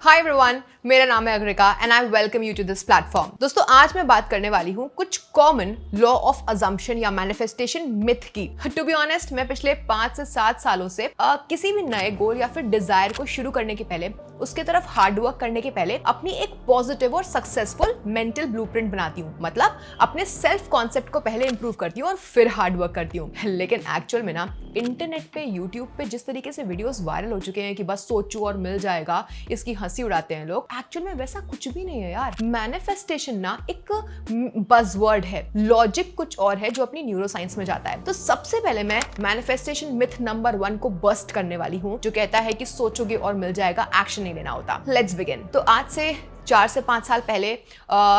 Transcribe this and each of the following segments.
Hi everyone, मेरा नाम है Agrika and I welcome you to this platform. दोस्तों, आज मैं बात करने वाली हूँ कुछ कॉमन लॉ ऑफ अजम्पशन या मैनिफेस्टेशन मिथ की। टू बी ऑनेस्ट, मैं पिछले 5 से 7 सालों से किसी भी नए गोल या फिर डिजायर को शुरू करने के पहले, उसके तरफ हार्ड वर्क करने के पहले अपनी एक पॉजिटिव और सक्सेसफुल मेंटल ब्लूप्रिंट बनाती हूँ। मतलब अपने सेल्फ कॉन्सेप्ट को पहले इंप्रूव करती हूँ और फिर हार्ड वर्क करती हूँ। लेकिन एक्चुअल में ना, इंटरनेट पे, यूट्यूब पे जिस तरीके से वीडियोस वायरल हो चुके हैं कि बस सोचो और मिल जाएगा, इसकी हंसी उड़ाते हैं लोग, एक्चुअल में वैसा कुछ भी नहीं है यार। मैनिफेस्टेशन ना एक बज़वर्ड है, लॉजिक कुछ और है जो अपनी न्यूरोसाइंस में जाता है। तो सबसे पहले मैं मैनिफेस्टेशन मिथ नंबर 1 को बस्ट करने वाली हूँ, जो कहता है कि सोचोगे और मिल जाएगा, एक्शन नहीं लेना होता। Let's begin. तो आज से 4 से 5 साल पहले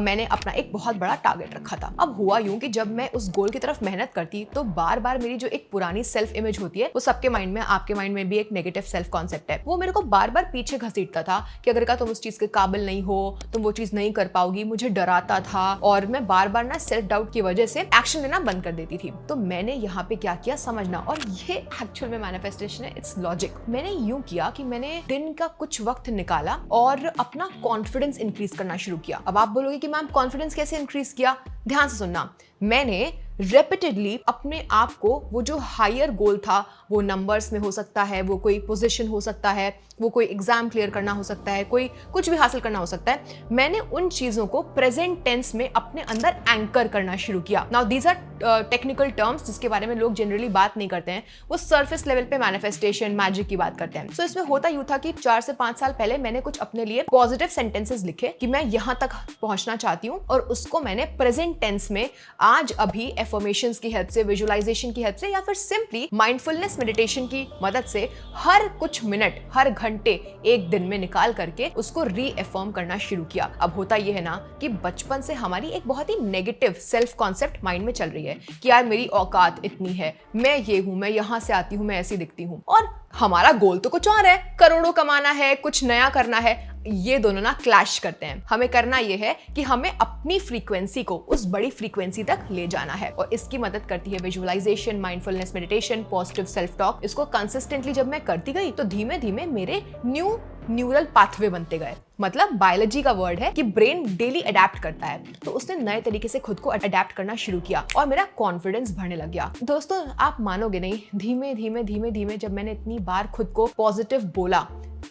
मैंने अपना एक बहुत बड़ा टारगेट रखा था। अब हुआ यूं कि जब मैं उस गोल की तरफ मेहनत करती तो बार बार मेरी जो एक पुरानी सेल्फ इमेज होती है, वो सबके माइंड में, आपके माइंड में भी एक नेगेटिव सेल्फ कॉन्सेप्ट है, वो मेरे को बार बार पीछे घसीटता था कि अगर तुम उस चीज के काबिल नहीं हो, तुम वो चीज नहीं कर पाओगी। मुझे डराता था और मैं बार बार ना सेल्फ डाउट की वजह से एक्शन लेना बंद कर देती थी। तो मैंने यहाँ पे क्या किया समझना, और ये एक्चुअल में मैनिफेस्टेशन है, इट्स लॉजिक। मैंने यूं किया कि मैंने दिन का कुछ वक्त निकाला और अपना कॉन्फिडेंस इंक्रीज करना शुरू किया। अब आप बोलोगे कि मैम कॉन्फिडेंस कैसे इंक्रीज किया? ध्यान से सुनना। मैंने रेपिटेडली अपने आप को, वो जो हायर गोल था, वो नंबर्स में हो सकता है, वो कोई पोजीशन हो सकता है, वो कोई एग्जाम क्लियर करना हो सकता है, कोई कुछ भी हासिल करना हो सकता है, मैंने उन चीजों को प्रेजेंट टेंस में अपने अंदर एंकर करना शुरू किया। Now these are technical terms जिसके बारे में लोग जनरली बात नहीं करते हैं, वो सरफेस लेवल पे मैनिफेस्टेशन, मैजिक की बात करते हैं। सो इसमें होता यूं था कि 4 से 5 साल पहले मैंने कुछ अपने लिए पॉजिटिव सेंटेंसेस लिखे कि मैं यहां तक पहुंचना चाहती हूं, और उसको मैंने प्रेजेंट टेंस में आज अभी एफर्मेशंस की हेल्प से, विजुअलाइजेशन की हेल्प से, या फिर सिंपली माइंडफुलनेस मेडिटेशन की मदद से हर कुछ मिनट, हर घंटे एक दिन में निकाल करके उसको रीएफर्म करना शुरू किया। अब होता यह है ना कि बचपन से हमारी एक बहुत ही नेगेटिव सेल्फ कॉन्सेप्ट माइंड में चल रही है कि यार मेरी औकात इतनी है, मैं ये हूं, मैं यहां से आती हूं, मैं ऐसी दिखती हूं, और हमारा गोल तो कुछ और है, करोड़ों कमाना है, कुछ नया करना है। ये दोनों ना क्लैश करते हैं। हमें करना ये है कि हमें अपनी फ्रीक्वेंसी को उस बड़ी फ्रीक्वेंसी तक ले जाना है, और इसकी मदद करती है visualisation, mindfulness meditation, positive self talk. इसको कंसिस्टेंटली जब मैं करती गई तो धीमे धीमे मेरे न्यूरल पाथवे बनते गए। मतलब बायोलॉजी का वर्ड है कि ब्रेन डेली अडेप्ट करता है, तो उसने नए तरीके से खुद को अडेप्ट करना शुरू किया और मेरा कॉन्फिडेंस बढ़ने लग गया। दोस्तों, आप मानोगे नहीं, धीमे धीमे जब मैंने इतनी बार खुद को पॉजिटिव बोला,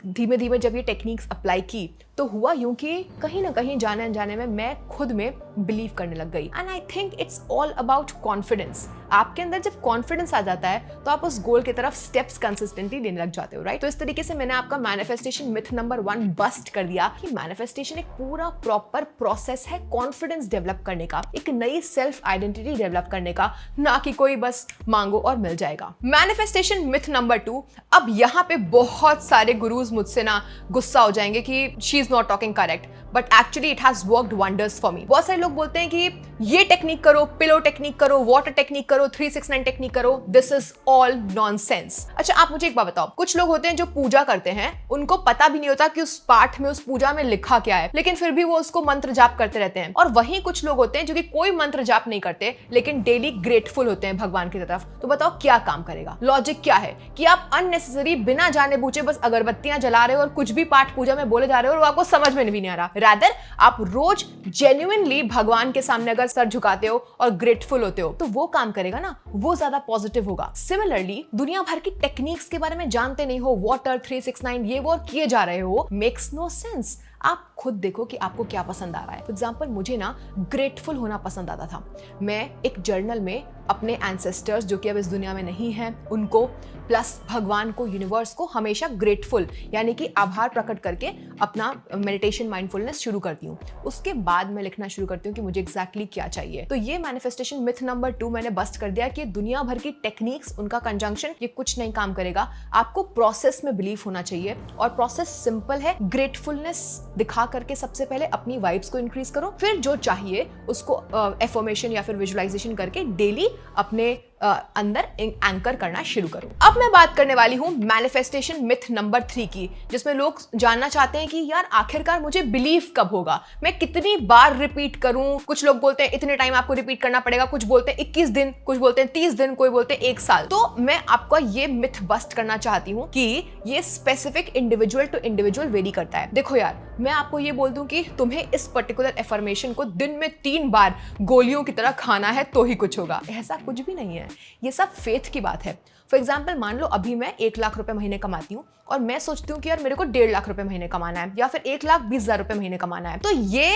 धीमे धीमे जब ये टेक्निक्स अप्लाई की, तो हुआ यूं कि कहीं ना कहीं जाने अनजाने में मैं खुद में बिलीव करने लग गई। And I think it's all about confidence. आपके अंदर जब कॉन्फिडेंस आ जाता है तो आप उस गोल की तरफ स्टेप्स कंसिस्टेंटली लेने लग जाते हो, राइट? तो इस तरीके से मैंने आपका मैनिफेस्टेशन मिथ नंबर 1 बस्ट कर दिया कि मैनिफेस्टेशन एक पूरा प्रॉपर प्रोसेस है कॉन्फिडेंस डेवलप करने का, एक नई सेल्फ आइडेंटिटी डेवलप करने का, ना कि कोई बस मांगो और मिल जाएगा। Manifestation myth number 2। अब यहाँ पे बहुत सारे गुरुज मुझसे ना गुस्सा हो जाएंगे कि she is not talking correct, but actually it has worked wonders for me. बहुत सारे लोग बोलते हैं कि ये टेक्निक करो, पिलो टेक्निक करो, वाटर टेक्निक करो, 369 टेक्निक करो। This is all nonsense. अच्छा, आप मुझे एक बात बताओ, कुछ लोग होते हैं जो पूजा करते हैं, उनको पता भी नहीं होता कि उस पाठ में, उस पूजा में लिखा क्या है, लेकिन फिर भी वो उसको मंत्र जाप करते रहते हैं। और वहीं कुछ लोग होते हैं जो कि कोई मंत्र जाप नहीं करते, लेकिन डेली ग्रेटफुल होते हैं भगवान की तरफ। तो बताओ क्या काम करेगा? लॉजिक क्या है कि आप अननेसेसरी, बिना जाने बूझे बस अगरबत्तियां जला रहे हो और कुछ भी पाठ पूजा में बोले जा रहे हो और वो आपको समझ में भी नहीं आ रहा। रादर आप रोज जेन्युइनली भगवान के सामने अगर सर झुकाते हो और ग्रेटफुल होते हो, तो वो काम करेगा ना, वो ज्यादा पॉजिटिव होगा। सिमिलरली, दुनिया भर की टेक्निक्स के बारे में जानते नहीं हो, वाटर, 369 ये वो किए जा रहे हो, मेक्स नो सेंस। आप खुद देखो कि आपको क्या पसंद आ रहा है। फॉर एग्जाम्पल, मुझे ना ग्रेटफुल होना पसंद आता था। मैं एक जर्नल में अपने एंसेस्टर्स, जो कि अब इस दुनिया में नहीं हैं, उनको, प्लस भगवान को, यूनिवर्स को हमेशा ग्रेटफुल यानी कि आभार प्रकट करके अपना मेडिटेशन, माइंडफुलनेस शुरू करती हूँ। उसके बाद मैं लिखना शुरू करती हूँ कि मुझे एग्जैक्टली क्या चाहिए। तो ये मैनिफेस्टेशन मिथ नंबर 2 मैंने बस्ट कर दिया कि दुनिया भर की टेक्निक्स, उनका कंजंक्शन, ये कुछ नहीं काम करेगा। आपको प्रोसेस में बिलीव होना चाहिए, और प्रोसेस सिंपल है। ग्रेटफुलनेस दिखा करके सबसे पहले अपनी वाइब्स को इंक्रीज करो, फिर जो चाहिए उसको एफर्मेशन या फिर विजुअलाइजेशन करके डेली अपने अंदर एंकर करना शुरू करूं। अब मैं बात करने वाली हूं मैनिफेस्टेशन मिथ नंबर 3 की, जिसमें लोग जानना चाहते हैं कि यार आखिरकार मुझे बिलीव कब होगा, मैं कितनी बार रिपीट करूं। कुछ लोग बोलते हैं इतने टाइम आपको रिपीट करना पड़ेगा, कुछ बोलते हैं 21 दिन, कुछ बोलते हैं 30 दिन, कोई बोलते हैं 1 साल। तो मैं आपको ये मिथ बस्ट करना चाहती हूं कि ये specific individual to individual vary करता है। देखो यार, मैं आपको ये बोल दूं कि तुम्हें इस पर्टिकुलर एफर्मेशन को दिन में 3 बार गोलियों की तरह खाना है तो ही कुछ होगा, ऐसा कुछ भी नहीं है। ये सब फेथ की बात है। फॉर एग्जाम्पल, मान लो अभी मैं 1 लाख रुपए महीने कमाती हूँ और मैं सोचती हूँ कि यार मेरे को 1.5 लाख रुपए महीने कमाना है या फिर 1,20,000 रुपए महीने कमाना है, तो ये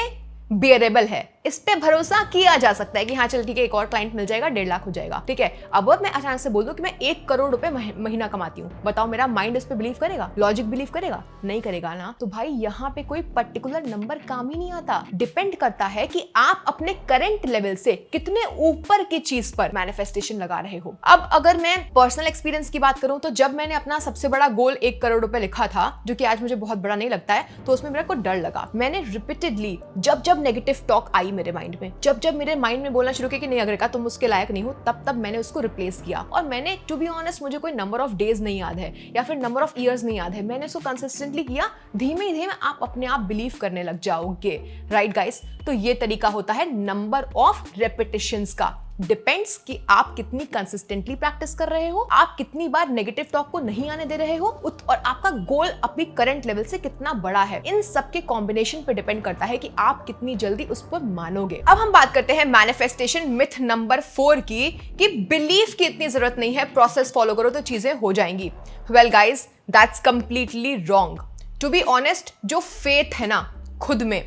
बेरेबल है, इस पे भरोसा किया जा सकता है कि हाँ चल ठीक है, एक और क्लाइंट मिल जाएगा, 1.5 लाख हो जाएगा, ठीक है। अब मैं अचानक से बोल दूं कि मैं 1 करोड़ रुपए महीना कमाती हूँ, बताओ मेरा माइंड इस पे बिलीव करेगा? लॉजिक बिलीव करेगा? नहीं करेगा ना। तो भाई यहाँ पे कोई पर्टिकुलर नंबर काम ही नहीं आता, डिपेंड करता है कि आप अपने करंट लेवल से कितने ऊपर की चीज पर मैनिफेस्टेशन लगा रहे हो। अब अगर मैं पर्सनल एक्सपीरियंस की बात करूं तो जब मैंने अपना सबसे बड़ा गोल 1 करोड़ रुपए लिखा था, जो कि आज मुझे बहुत बड़ा नहीं लगता है, तो उसमें मेरे को डर लगा। मैंने रिपीटेडली जब नेगेटिव टॉक आई मेरे माइंड में, जब मेरे माइंड में बोलना शुरू किया कि नहीं अग्रिका तुम उसके लायक नहीं हो, तब मैंने उसको रिप्लेस किया। और मैंने टू बी ऑनेस्ट, मुझे कोई नंबर ऑफ डेज नहीं याद है या फिर नंबर ऑफ ईयर्स नहीं याद है, मैंने उसको कंसिस्टेंटली किया। धीमे धीमे आप अपने आप बिलीव करने लग जाओगे, राइट गाइस। तो ये तरीका होता है नंबर ऑफ रेपिटेशंस का। डिपेंड्स कि आप कितनी कंसिस्टेंटली प्रैक्टिस कर रहे हो, आप कितनी बार नेगेटिव टॉक को नहीं आने दे रहे हो, और आपका गोल अपनी करंट लेवल से कितना बड़ा है। इन सब के कॉम्बिनेशन पे डिपेंड करता है कि आप कितनी जल्दी उस पर मानोगे। अब हम बात करते हैं मैनिफेस्टेशन मिथ नंबर 4 की, कि बिलीफ की इतनी जरूरत नहीं है, प्रोसेस फॉलो करो तो चीजें हो जाएंगी। Well guys, that's completely wrong. To be honest, जो फेथ है ना खुद में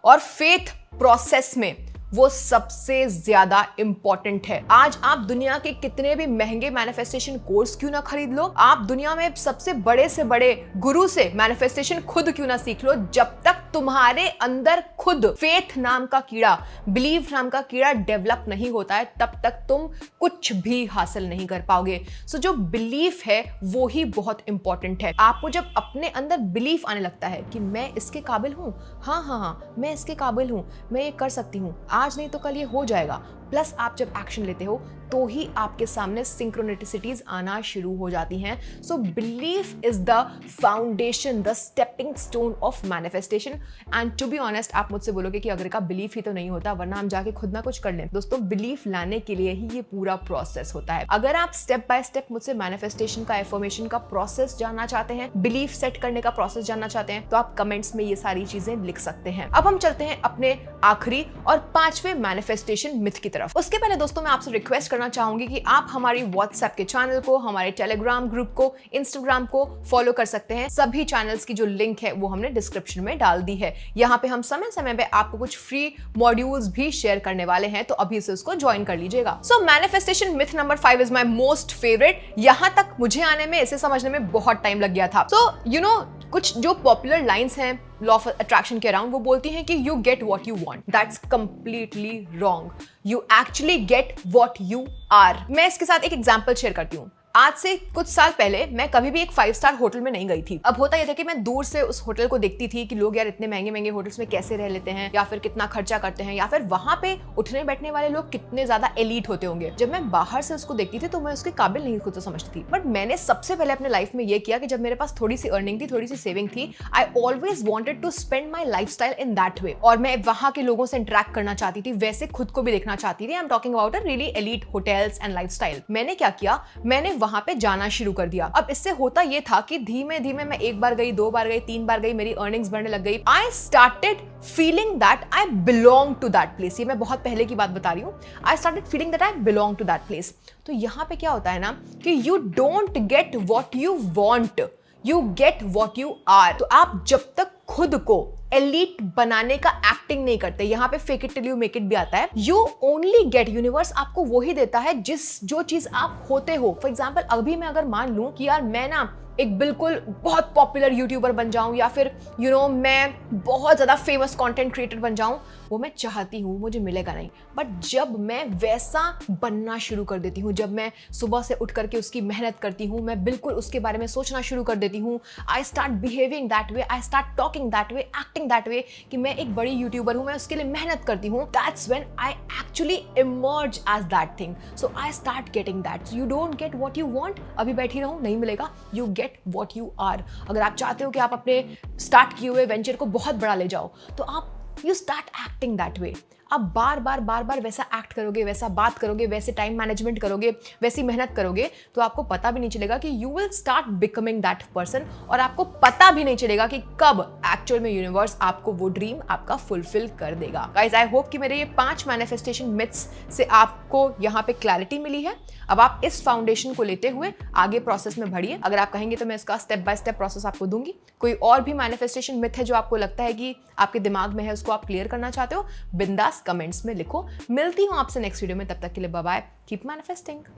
और फेथ प्रोसेस में, वो सबसे ज्यादा इंपॉर्टेंट है। आज आप दुनिया के कितने भी महंगे मैनिफेस्टेशन कोर्स क्यों ना खरीद लो, आप दुनिया में सबसे बड़े से बड़े गुरु से मैनिफेस्टेशन खुद क्यों ना सीख लो, जब तक तुम्हारे अंदर खुद फेथ नाम का कीड़ा, बिलीव नाम का कीड़ा डेवलप नहीं होता है, तब तक तुम कुछ भी हासिल नहीं कर पाओगे। सो जो बिलीफ है वो ही बहुत इंपॉर्टेंट है। आपको जब अपने अंदर बिलीफ आने लगता है कि मैं इसके काबिल हूं, हाँ मैं इसके काबिल हूं, मैं ये कर सकती हूं, आज नहीं तो कल ये हो जाएगा, प्लस आप जब एक्शन लेते हो तो ही आपके सामने सिंक्रोनिसिटीज आना शुरू हो जाती हैं। So belief is the foundation, the stepping stone of manifestation. And to be honest, आप मुझसे बोलोगे कि अगर का बिलीफ ही तो नहीं होता, वरना हम जाके खुद ना कुछ कर लें। दोस्तों, बिलीफ लाने के लिए ही ये पूरा प्रोसेस होता है। अगर आप स्टेप बाय स्टेप मुझसे मैनिफेस्टेशन का, एफर्मेशन का प्रोसेस जानना चाहते हैं, बिलीफ सेट करने का प्रोसेस जानना चाहते हैं, तो आप कमेंट्स में ये सारी चीजें लिख सकते हैं। अब हम चलते हैं अपने आखिरी और 5वें मैनिफेस्टेशन मिथ की तरफ। उसके पहले दोस्तों, मैं आपसे रिक्वेस्ट करना चाहूंगी कि आप हमारी व्हाट्सएप के चैनल को, हमारे टेलीग्राम ग्रुप को, इंस्टाग्राम को फॉलो कर सकते हैं। सभी चैनल्स की जो लिंक है वो हमने डिस्क्रिप्शन में डाल दी है। यहाँ पे हम समय समय पे आपको कुछ फ्री मॉड्यूल्स भी शेयर करने वाले हैं, तो अभी से उसको ज्वाइन कर लीजिएगा। So manifestation myth number 5 is my most favourite. यहाँ तक मुझे आने में, इसे समझने में बहुत टाइम लग गया था। सो यू नो, कुछ जो पॉपुलर लाइंस हैं लॉ ऑफ अट्रैक्शन के अराउंड, वो बोलती हैं कि you get what you want. That's completely wrong. You actually get what you are. मैं इसके साथ एक एग्जांपल शेयर करती हूँ। आज से कुछ साल पहले मैं कभी भी एक 5 स्टार होटल में नहीं गई थी। अब होता यह था कि मैं दूर से उस होटल को देखती थी कि लोग यार इतने महंगे महंगे होटल्स में कैसे रह लेते हैं, या फिर कितना खर्चा करते हैं, या फिर वहां पे उठने बैठने वाले लोग कितने ज्यादा एलीट होते होंगे। जब मैं बाहर से उसको देखती थी तो मैं उसके काबिल नहीं खुद तो समझती थी। बट मैंने सबसे पहले अपने लाइफ में ये किया कि जब मेरे पास थोड़ी सी अर्निंग थी, थोड़ी सी सेविंग थी, I always wanted to spend my lifestyle in that way. और मैं वहां के लोगों से इंटरेक्ट करना चाहती थी, वैसे खुद को भी देखना चाहती थी। I am talking about a really elite hotels and life style. मैंने क्या किया, मैंने वहां पे जाना शुरू कर दिया। अब इससे होता यह था कि धीमे धीमे मैं 1 बार गई, 2 बार गई, 3 बार गई, मेरी अर्निंग्स बढ़ने लग गई। I started feeling that I belong to that place. ये मैं बहुत पहले की बात बता रही हूँ। I started feeling that I belong to that place. तो यहाँ पे क्या होता है ना कि you don't get what you want, you get what you are. तो आप जब तक खुद को एलीट बनाने का एक्टिंग नहीं करते, यहाँ पे fake it till you make it भी आता है। यू ओनली गेट, यूनिवर्स आपको वही देता है जो चीज आप होते हो। फॉर एग्जाम्पल, अभी मैं अगर मान लूं कि यार मैं ना एक बिल्कुल बहुत पॉपुलर यूट्यूबर बन जाऊं, या फिर मैं बहुत ज्यादा फेमस कंटेंट क्रिएटर बन जाऊं, वो मैं चाहती हूँ मुझे मिलेगा नहीं। बट जब मैं वैसा बनना शुरू कर देती हूँ, जब मैं सुबह से उठ करके उसकी मेहनत करती हूँ, मैं बिल्कुल उसके बारे में सोचना शुरू कर देती हूँ, I start behaving that way, I start talking that way, acting that way कि मैं एक बड़ी यूट्यूबर हूँ, मैं उसके लिए मेहनत करती हूँ, that's when I actually emerge as that thing. So I start getting that. You don't get what you want, अभी बैठी रहूं नहीं मिलेगा, you get what you are. अगर आप चाहते हो कि आप अपने स्टार्ट किए हुए वेंचर को बहुत बड़ा ले जाओ, तो आप you start acting that way. आप बार बार वैसा एक्ट करोगे, वैसा बात करोगे, वैसे टाइम मैनेजमेंट करोगे, वैसी मेहनत करोगे, तो आपको पता भी नहीं चलेगा कि you will start becoming that person, और आपको पता भी नहीं चलेगा कि कब एक्चुअल में यूनिवर्स आपको वो ड्रीम आपका फुलफिल कर देगा। गाइस, आई होप कि मेरे ये 5 मैनिफेस्टेशन मिथ्स से आपको यहाँ पे क्लैरिटी मिली है। अब आप इस फाउंडेशन को लेते हुए आगे प्रोसेस में बढ़िए। अगर आप कहेंगे तो मैं इसका स्टेप बाय स्टेप प्रोसेस आपको दूंगी। कोई और भी मैनिफेस्टेशन मिथ है जो आपको लगता है कि आपके दिमाग में है, उसको आप क्लियर करना चाहते हो, बिंदास कमेंट्स में लिखो। मिलती हूँ आपसे नेक्स्ट वीडियो में, तब तक के लिए बाय बाय, कीप मैनिफेस्टिंग।